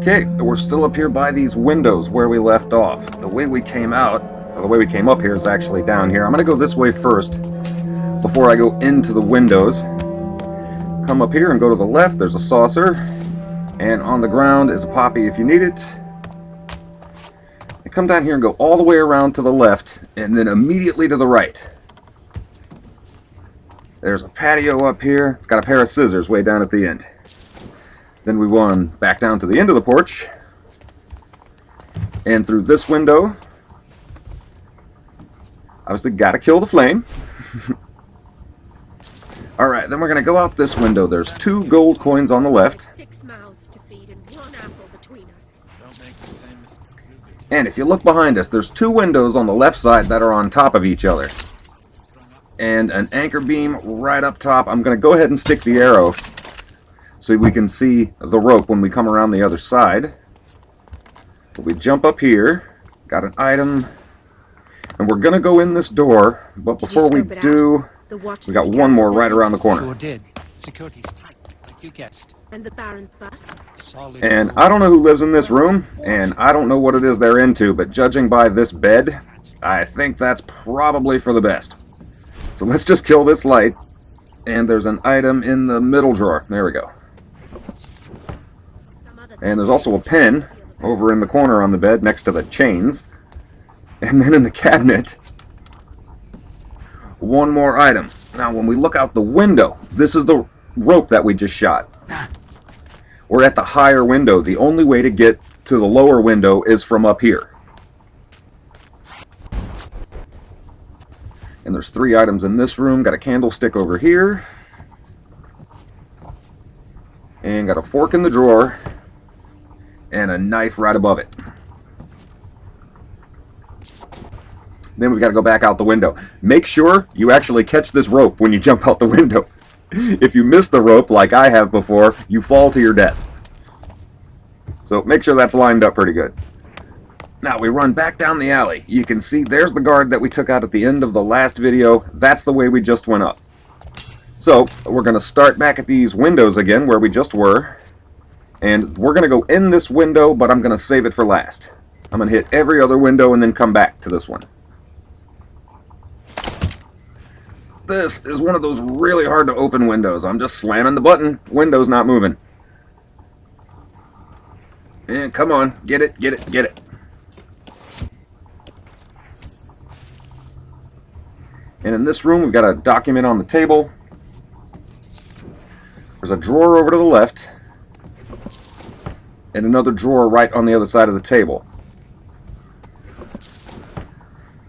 Okay, we're still up here by these windows where we left off. The way we came out, or the way we came up here is actually down here. I'm going to go this way first before I go into the windows. Come up here and go to the left. There's a saucer. And on the ground is a poppy if you need it. And come down here and go all the way around to the left and then immediately to the right. There's a patio up here. It's got a pair of scissors way down at the end. Then we run back down to the end of the porch and through this window. Obviously got to kill the flame. Alright, then we're going to go out this window. There's 2 gold coins on the left. 6 mouths to feed and 1 apple between us. And if you look behind us, there's 2 windows on the left side that are on top of each other. And an anchor beam right up top. I'm going to go ahead and stick the arrow so we can see the rope when we come around the other side. But we jump up here, got an item, and we're going to go in this door, but before we do, we got one more right around the corner. Sure did. Security's tight, like you guessed. And the Baron's bust? Solid. And I don't know who lives in this room, and I don't know what it is they're into, but judging by this bed, I think that's probably for the best. So let's just kill this light, and there's an item in the middle drawer. There we go. And there's also a pen over in the corner on the bed next to the chains. And then in the cabinet, one more item. Now when we look out the window, this is the rope that we just shot. We're at the higher window. The only way to get to the lower window is from up here. And there's 3 items in this room. Got a candlestick over here. And got a fork in the drawer. And a knife right above it. Then we've got to go back out the window. Make sure you actually catch this rope when you jump out the window. If you miss the rope, like I have before, you fall to your death. So make sure that's lined up pretty good. Now we run back down the alley. You can see there's the guard that we took out at the end of the last video. That's the way we just went up. So we're going to start back at these windows again where we just were. And we're going to go in this window, but I'm going to save it for last. I'm going to hit every other window and then come back to this one. This is one of those really hard to open windows. I'm just slamming the button. Window's not moving. And come on, get it, get it, get it. And in this room, we've got a document on the table. There's a drawer over to the left. And another drawer right on the other side of the table.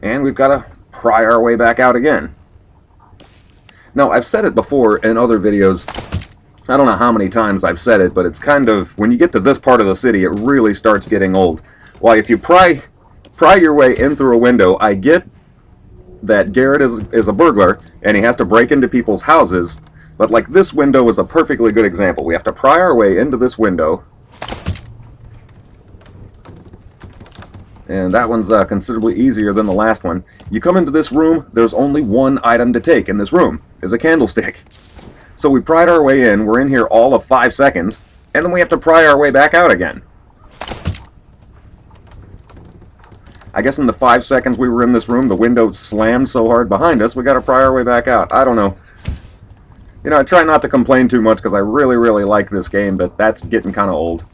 And we've got to pry our way back out again. Now, I've said it before in other videos. I don't know how many times I've said it, but it's kind of, when you get to this part of the city, it really starts getting old. Why, if you pry your way in through a window, I get that Garrett is a burglar, and he has to break into people's houses, but like this window is a perfectly good example. We have to pry our way into this window. And that one's considerably easier than the last one. You come into this room, there's only one item to take in this room, is a candlestick. So we pried our way in, we're in here all of 5 seconds, and then we have to pry our way back out again. I guess in the 5 seconds we were in this room, the window slammed so hard behind us, we got to pry our way back out. I don't know. You know, I try not to complain too much because I really, really like this game, but that's getting kind of old.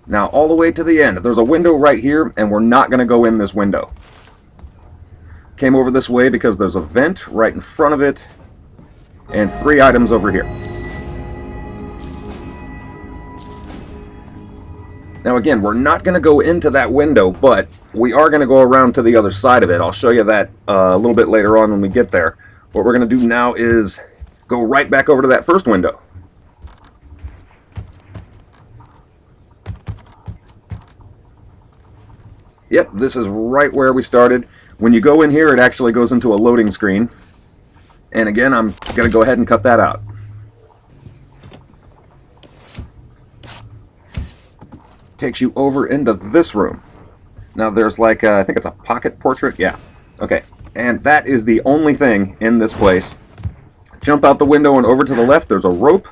Now, all the way to the end, there's a window right here, and we're not going to go in this window. Came over this way because there's a vent right in front of it, and 3 items over here. Now again, we're not going to go into that window, but we are going to go around to the other side of it. I'll show you that a little bit later on when we get there. What we're going to do now is go right back over to that first window. Yep, this is right where we started. When you go in here, it actually goes into a loading screen. And again, I'm going to go ahead and cut that out. Takes you over into this room. Now there's like, I think it's a pocket portrait. Yeah. Okay. And that is the only thing in this place. Jump out the window and over to the left, there's a rope.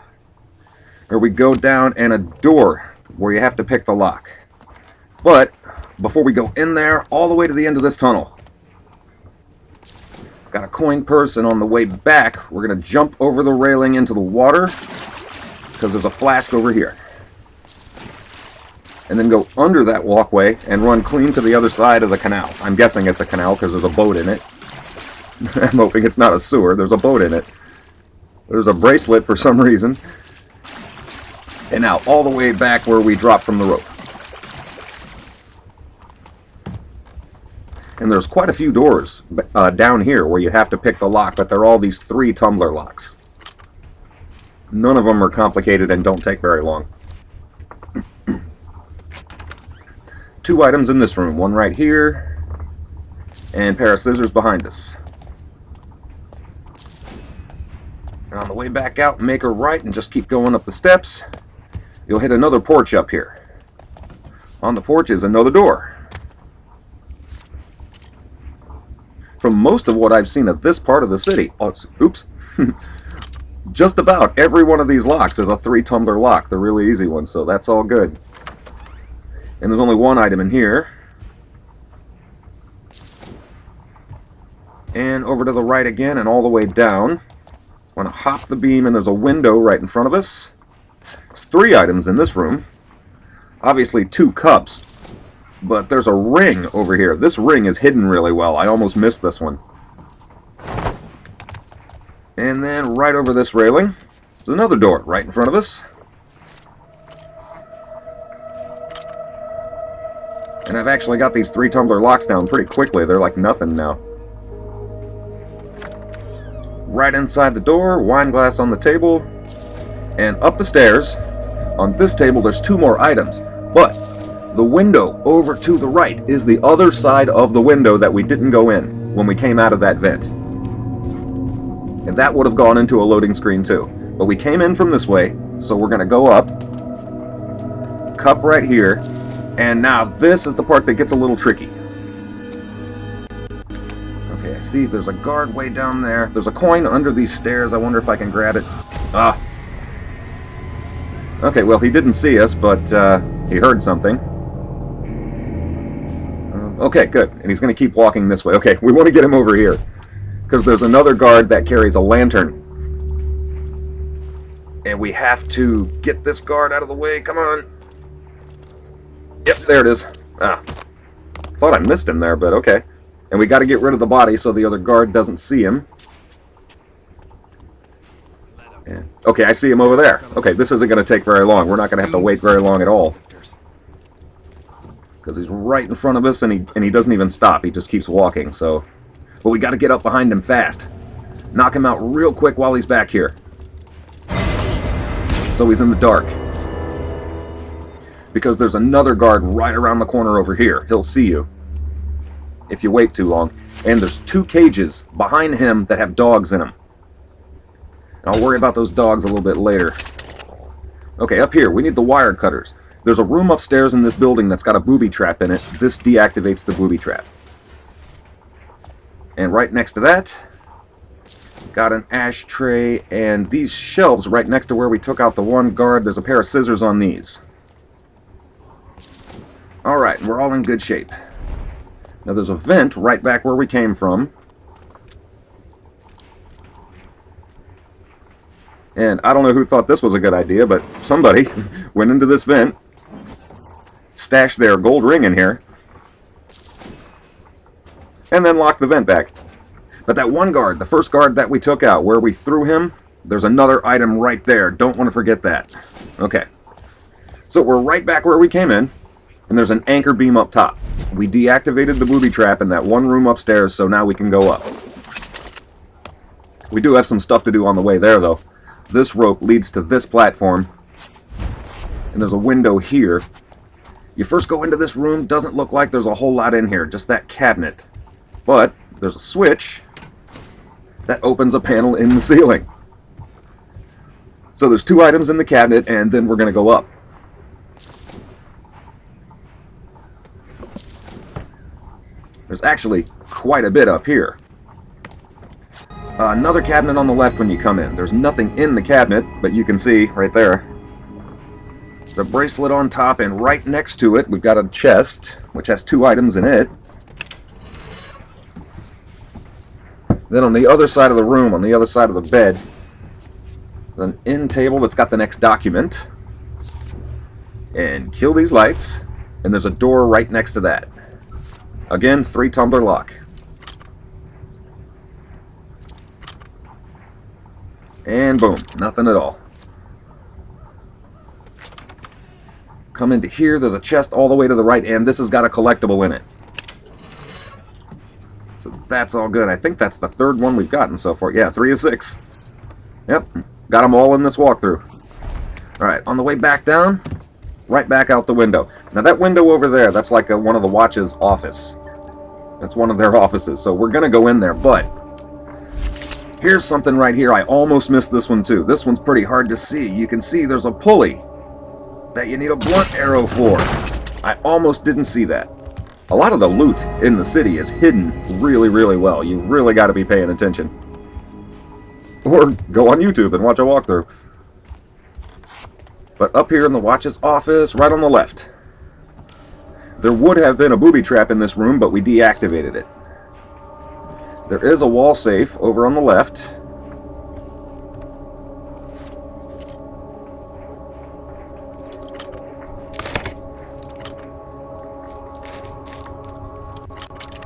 Or we go down and a door where you have to pick the lock. But before we go in there, all the way to the end of this tunnel, got a coin purse, and on the way back, we're going to jump over the railing into the water, because there's a flask over here. And then go under that walkway and run clean to the other side of the canal. I'm guessing it's a canal because there's a boat in it. I'm hoping it's not a sewer. There's a boat in it. There's a bracelet for some reason. And now all the way back where we dropped from the rope. And there's quite a few doors down here where you have to pick the lock, but they're all these 3 tumbler locks. None of them are complicated and don't take very long. 2 items in this room, one right here, and a pair of scissors behind us. And on the way back out, make a right and just keep going up the steps. You'll hit another porch up here. On the porch is another door. From most of what I've seen of this part of the city, oops, just about every one of these locks is a 3 tumbler lock, the really easy one, so that's all good. And there's only one item in here. And over to the right again and all the way down. I'm going to hop the beam, and there's a window right in front of us. There's 3 items in this room. Obviously 2 cups. But there's a ring over here. This ring is hidden really well. I almost missed this one. And then right over this railing, there's another door right in front of us. And I've actually got these 3 tumbler locks down pretty quickly. They're like nothing now. Right inside the door, wine glass on the table, and up the stairs. On this table, there's 2 more items. But the window over to the right is the other side of the window that we didn't go in when we came out of that vent. And that would have gone into a loading screen too. But we came in from this way, so we're going to go up. Cup right here. And now this is the part that gets a little tricky. Okay, I see there's a guard way down there. There's a coin under these stairs. I wonder if I can grab it. Ah. Okay, well, he didn't see us, but he heard something. Okay, good. And he's going to keep walking this way. Okay, we want to get him over here, because there's another guard that carries a lantern. And we have to get this guard out of the way. Come on. Yep, there it is. Ah. Thought I missed him there, but okay. And we got to get rid of the body so the other guard doesn't see him. Yeah. Okay, I see him over there. Okay, this isn't going to take very long. We're not going to have to wait very long at all. Because he's right in front of us, and he doesn't even stop. He just keeps walking, so... But we got to get up behind him fast. Knock him out real quick while he's back here. So he's in the dark. Because there's another guard right around the corner over here. He'll see you if you wait too long. And there's 2 cages behind him that have dogs in them. I'll worry about those dogs a little bit later. Okay, up here, we need the wire cutters. There's a room upstairs in this building that's got a booby trap in it. This deactivates the booby trap. And right next to that, got an ashtray, and these shelves right next to where we took out the one guard, there's a pair of scissors on these. Alright, we're all in good shape. Now there's a vent right back where we came from. And I don't know who thought this was a good idea, but somebody went into this vent, stashed their gold ring in here, and then locked the vent back. But that one guard, the first guard that we took out, where we threw him, there's another item right there. Don't want to forget that. Okay. So we're right back where we came in, and there's an anchor beam up top. We deactivated the booby trap in that one room upstairs, so now we can go up. We do have some stuff to do on the way there, though. This rope leads to this platform, and there's a window here. You first go into this room, doesn't look like there's a whole lot in here, just that cabinet. But there's a switch that opens a panel in the ceiling. So there's 2 items in the cabinet, and then we're going to go up. There's actually quite a bit up here. Another cabinet on the left when you come in. There's nothing in the cabinet, but you can see right there. The bracelet on top, and right next to it, we've got a chest, which has 2 items in it. Then on the other side of the room, on the other side of the bed, an end table that's got the next document. And kill these lights, and there's a door right next to that. Again, 3 tumbler lock. And boom, nothing at all. Come into here, there's a chest all the way to the right, and this has got a collectible in it. So that's all good. I think that's the 3rd one we've gotten so far. Yeah, 3 of 6. Yep, got them all in this walkthrough. Alright, on the way back down, right back out the window. Now that window over there, that's like one of the watch's office. That's one of their offices, so we're going to go in there, but here's something right here. I almost missed this one too. This one's pretty hard to see. You can see there's a pulley that you need a blunt arrow for. I almost didn't see that. A lot of the loot in the city is hidden really, really well. You've really got to be paying attention. Or go on YouTube and watch a walkthrough. But up here in the watch's office, right on the left, there would have been a booby trap in this room, but we deactivated it. There is a wall safe over on the left.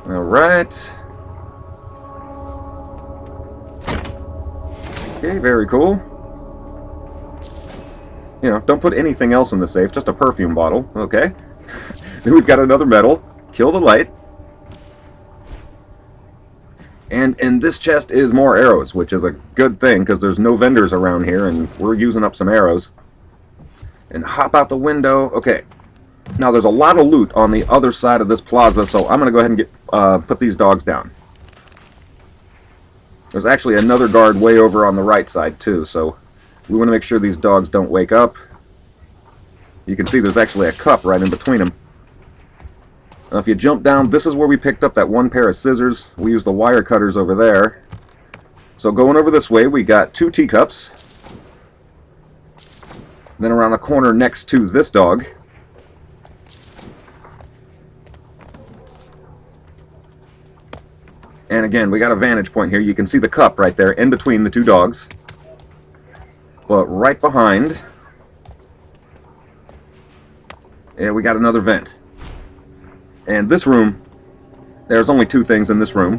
Alright. Okay, very cool. You know, don't put anything else in the safe, just a perfume bottle. Okay. Then we've got another medal. Kill the light. And in this chest is more arrows, which is a good thing because there's no vendors around here and we're using up some arrows. And hop out the window. Okay. Now there's a lot of loot on the other side of this plaza, so I'm going to go ahead and put these dogs down. There's actually another guard way over on the right side too, so we want to make sure these dogs don't wake up. You can see there's actually a cup right in between them. Now if you jump down, this is where we picked up that 1 pair of scissors. We use the wire cutters over there. So going over this way, we got 2 teacups. Then around the corner next to this dog, and again, we got a vantage point here. You can see the cup right there in between the 2 dogs. But right behind, yeah, we got another vent. And this room, there's only 2 things in this room.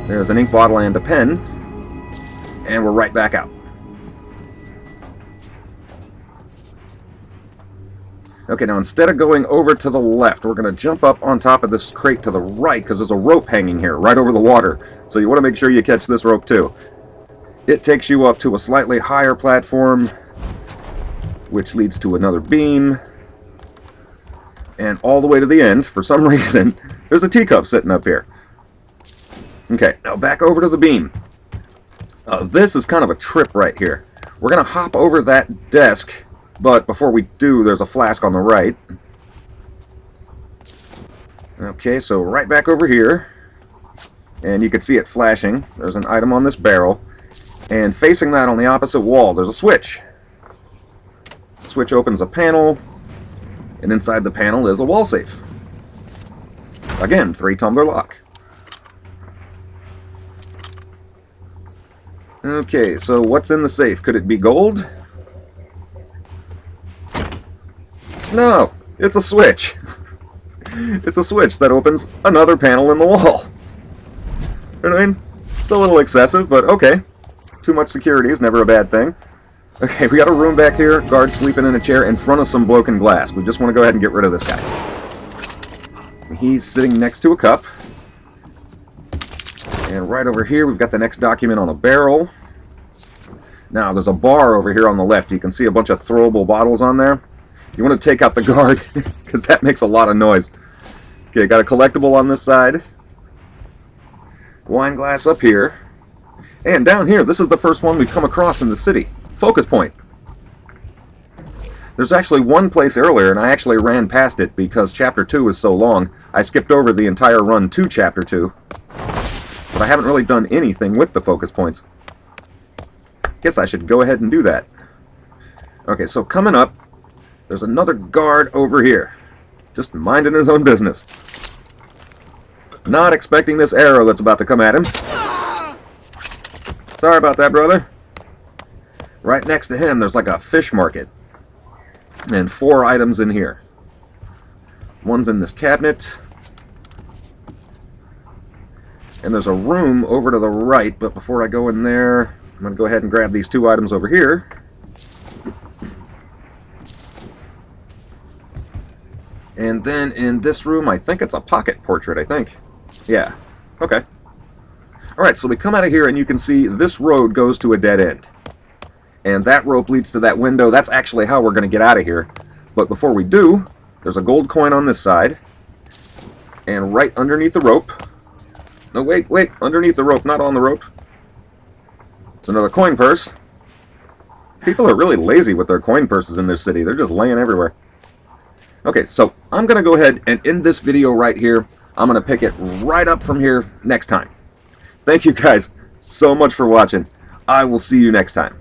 There's an ink bottle and a pen. And we're right back out. Okay, now instead of going over to the left, we're going to jump up on top of this crate to the right because there's a rope hanging here right over the water. So you want to make sure you catch this rope too. It takes you up to a slightly higher platform, which leads to another beam. And all the way to the end, for some reason, there's a teacup sitting up here. Okay, now back over to the beam. This is kind of a trip right here. We're going to hop over that desk, but before we do, there's a flask on the right. Okay, so right back over here. And you can see it flashing. There's an item on this barrel. And facing that on the opposite wall, there's a switch. The switch opens a panel, and inside the panel is a wall safe. Again, 3 tumbler lock. Okay, so what's in the safe? Could it be gold? No, it's a switch. It's a switch that opens another panel in the wall. I mean, it's a little excessive, but okay. Too much security is never a bad thing. Okay, we got a room back here. Guard sleeping in a chair in front of some broken glass. We just want to go ahead and get rid of this guy. He's sitting next to a cup. And right over here, we've got the next document on a barrel. Now, there's a bar over here on the left. You can see a bunch of throwable bottles on there. You want to take out the guard, because that makes a lot of noise. Okay, got a collectible on this side. Wine glass up here. And down here, this is the first one we've come across in the city. Focus point. There's actually one place earlier, and I actually ran past it because Chapter 2 is so long. I skipped over the entire run to Chapter 2. But I haven't really done anything with the focus points. Guess I should go ahead and do that. Okay, so coming up, there's another guard over here. Just minding his own business. Not expecting this arrow that's about to come at him. Sorry about that, brother. Right next to him, there's like a fish market. And 4 items in here. One's in this cabinet. And there's a room over to the right, but before I go in there, I'm going to go ahead and grab these 2 items over here. And then in this room, I think it's a pocket portrait, I think. Yeah. Okay. Alright, so we come out of here and you can see this road goes to a dead end. And that rope leads to that window. That's actually how we're going to get out of here. But before we do, there's a gold coin on this side. And right underneath the rope... No, wait, underneath the rope, not on the rope. It's another coin purse. People are really lazy with their coin purses in their city. They're just laying everywhere. Okay, so I'm going to go ahead and end this video right here. I'm going to pick it right up from here next time. Thank you guys so much for watching. I will see you next time.